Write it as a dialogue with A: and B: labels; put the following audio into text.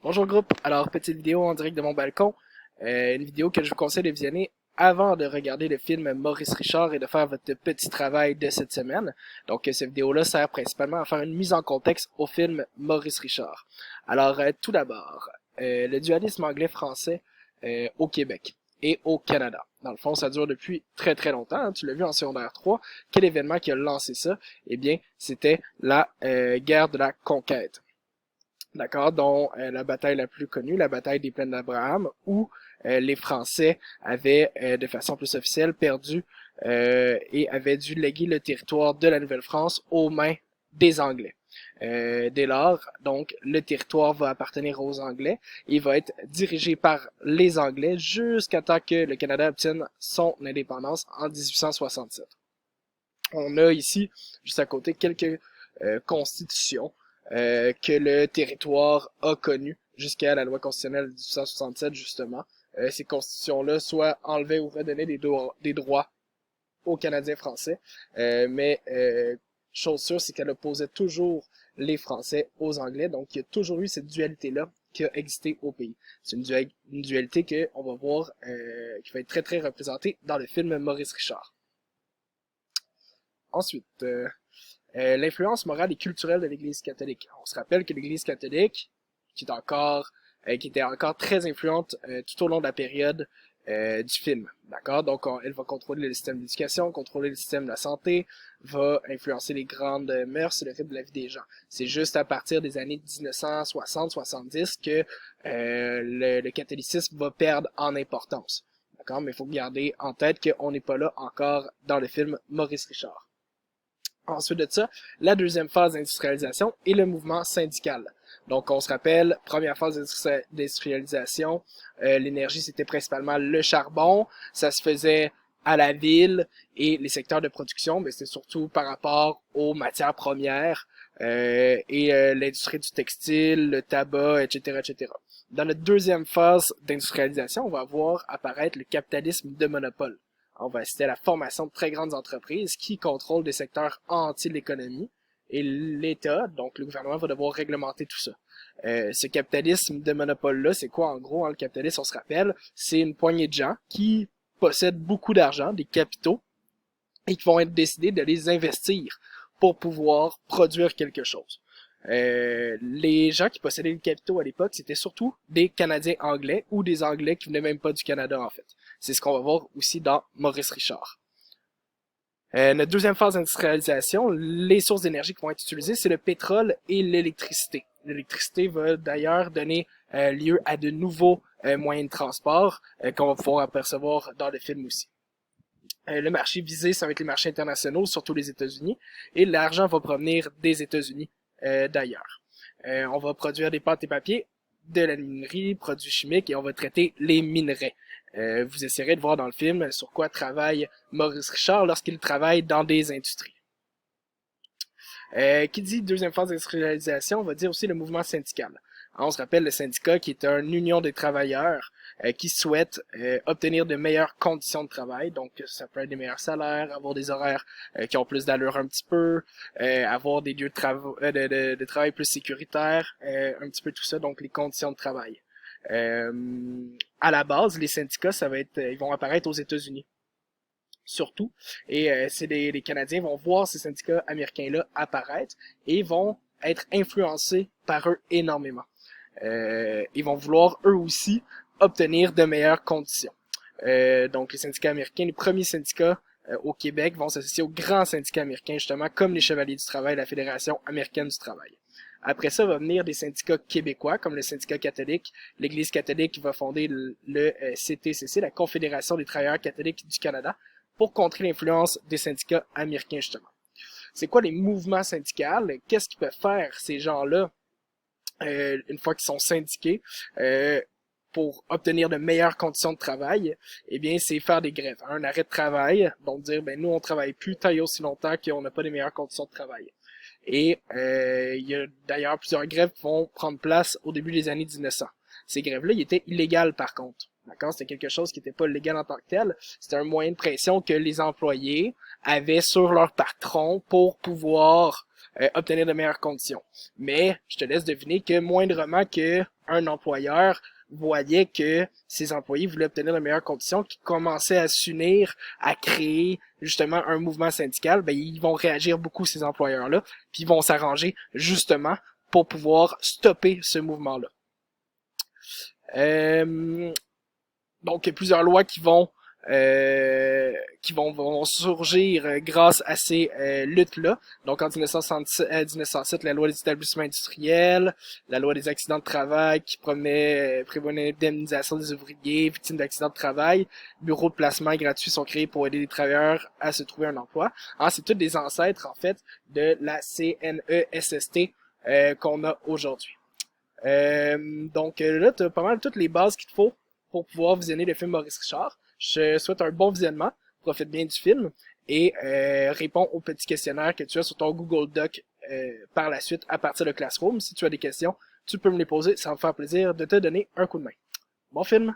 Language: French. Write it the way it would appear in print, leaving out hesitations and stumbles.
A: Bonjour groupe, alors petite vidéo en direct de mon balcon, une vidéo que je vous conseille de visionner avant de regarder le film Maurice Richard et de faire votre petit travail de cette semaine. Donc cette vidéo-là sert principalement à faire une mise en contexte au film Maurice Richard. Alors tout d'abord, le dualisme anglais-français au Québec et au Canada. Dans le fond, ça dure depuis très très longtemps, hein. Tu l'as vu en secondaire 3. Quel événement qui a lancé ça? Eh bien, c'était la guerre de la conquête. D'accord, dont la bataille la plus connue, la bataille des plaines d'Abraham, où les Français avaient, de façon plus officielle, perdu et avaient dû léguer le territoire de la Nouvelle-France aux mains des Anglais. Dès lors, donc, le territoire va appartenir aux Anglais et va être dirigé par les Anglais jusqu'à temps que le Canada obtienne son indépendance en 1867. On a ici, juste à côté, quelques constitutions que le territoire a connu jusqu'à la loi constitutionnelle de 1867, justement. Ces constitutions-là soit enlevaient ou redonnaient des droits aux Canadiens français, mais chose sûre, c'est qu'elle opposait toujours les Français aux Anglais, donc il y a toujours eu cette dualité-là qui a existé au pays. C'est une dualité que on va voir qui va être très très représentée dans le film Maurice Richard. Ensuite, l'influence morale et culturelle de l'Église catholique. On se rappelle que l'Église catholique, qui était encore très influente tout au long de la période du film, d'accord? Donc, elle va contrôler le système d'éducation, contrôler le système de la santé, va influencer les grandes mœurs et le rythme de la vie des gens. C'est juste à partir des années 1960-70 que le catholicisme va perdre en importance, d'accord? Mais il faut garder en tête qu'on n'est pas là encore dans le film Maurice Richard. Ensuite de ça, la deuxième phase d'industrialisation est le mouvement syndical. Donc, on se rappelle, première phase d'industrialisation, l'énergie, c'était principalement le charbon. Ça se faisait à la ville et les secteurs de production, mais c'était surtout par rapport aux matières premières et l'industrie du textile, le tabac, etc., etc. Dans la deuxième phase d'industrialisation, on va voir apparaître le capitalisme de monopole. On va assister à la formation de très grandes entreprises qui contrôlent des secteurs entiers de l'économie et l'État, donc le gouvernement, va devoir réglementer tout ça. Ce capitalisme de monopole-là, c'est quoi en gros, hein, le capitalisme, on se rappelle, c'est une poignée de gens qui possèdent beaucoup d'argent, des capitaux, et qui vont être décidés de les investir pour pouvoir produire quelque chose. Les gens qui possédaient les capitaux à l'époque, c'était surtout des Canadiens anglais ou des Anglais qui venaient même pas du Canada, en fait. C'est ce qu'on va voir aussi dans Maurice Richard. Notre deuxième phase d'industrialisation, les sources d'énergie qui vont être utilisées, c'est le pétrole et l'électricité. L'électricité va d'ailleurs donner lieu à de nouveaux moyens de transport qu'on va pouvoir apercevoir dans le film aussi. Le marché visé, ça va être les marchés internationaux, surtout les États-Unis, et l'argent va provenir des États-Unis d'ailleurs. On va produire des pâtes et papiers, de la minerie, produits chimiques, et on va traiter les minerais. Vous essaierez de voir dans le film sur quoi travaille Maurice Richard lorsqu'il travaille dans des industries. Qui dit deuxième phase d'industrialisation, on va dire aussi le mouvement syndical. On se rappelle le syndicat qui est une union des travailleurs qui souhaitent obtenir de meilleures conditions de travail. Donc ça peut être des meilleurs salaires, avoir des horaires qui ont plus d'allure un petit peu, avoir des lieux de travail plus sécuritaires, un petit peu tout ça, donc les conditions de travail. À la base, les syndicats, ils vont apparaître aux États-Unis. Surtout. Et les Canadiens vont voir ces syndicats américains-là apparaître et vont être influencés par eux énormément. Ils vont vouloir eux aussi obtenir de meilleures conditions. Donc les syndicats américains, les premiers syndicats au Québec vont s'associer aux grands syndicats américains, justement, comme les Chevaliers du Travail, la Fédération américaine du travail. Après ça, va venir des syndicats québécois, comme le syndicat catholique. L'Église catholique va fonder le CTCC, la Confédération des travailleurs catholiques du Canada, pour contrer l'influence des syndicats américains, justement. C'est quoi les mouvements syndicaux? Qu'est-ce qu'ils peuvent faire, ces gens-là, une fois qu'ils sont syndiqués, pour obtenir de meilleures conditions de travail? Eh bien, c'est faire des grèves. Un arrêt de travail, donc dire, ben nous, on travaille plus tant et aussi longtemps qu'on n'a pas les meilleures conditions de travail. Et il y a d'ailleurs plusieurs grèves qui vont prendre place au début des années 1900. Ces grèves-là, ils étaient illégales par contre. D'accord? C'était quelque chose qui n'était pas légal en tant que tel. C'était un moyen de pression que les employés avaient sur leur patron pour pouvoir obtenir de meilleures conditions. Mais je te laisse deviner que moindrement qu'un employeur voyait que ses employés voulaient obtenir de meilleures conditions, qui commençaient à s'unir, à créer justement un mouvement syndical, ben ils vont réagir beaucoup, ces employeurs-là, puis ils vont s'arranger justement pour pouvoir stopper ce mouvement-là. Donc plusieurs lois qui vont surgir grâce à ces luttes-là. Donc en 1907, la loi des établissements industriels, la loi des accidents de travail qui prévoyait l'indemnisation des ouvriers victimes d'accidents de travail, bureaux de placement gratuits sont créés pour aider les travailleurs à se trouver un emploi. C'est tous des ancêtres en fait de la CNESST qu'on a aujourd'hui. Donc là, tu as pas mal toutes les bases qu'il te faut pour pouvoir visionner le film Maurice Richard. Je souhaite un bon visionnement, profite bien du film et réponds aux petits questionnaires que tu as sur ton Google Doc par la suite à partir de Classroom. Si tu as des questions, tu peux me les poser, ça va me faire plaisir de te donner un coup de main. Bon film!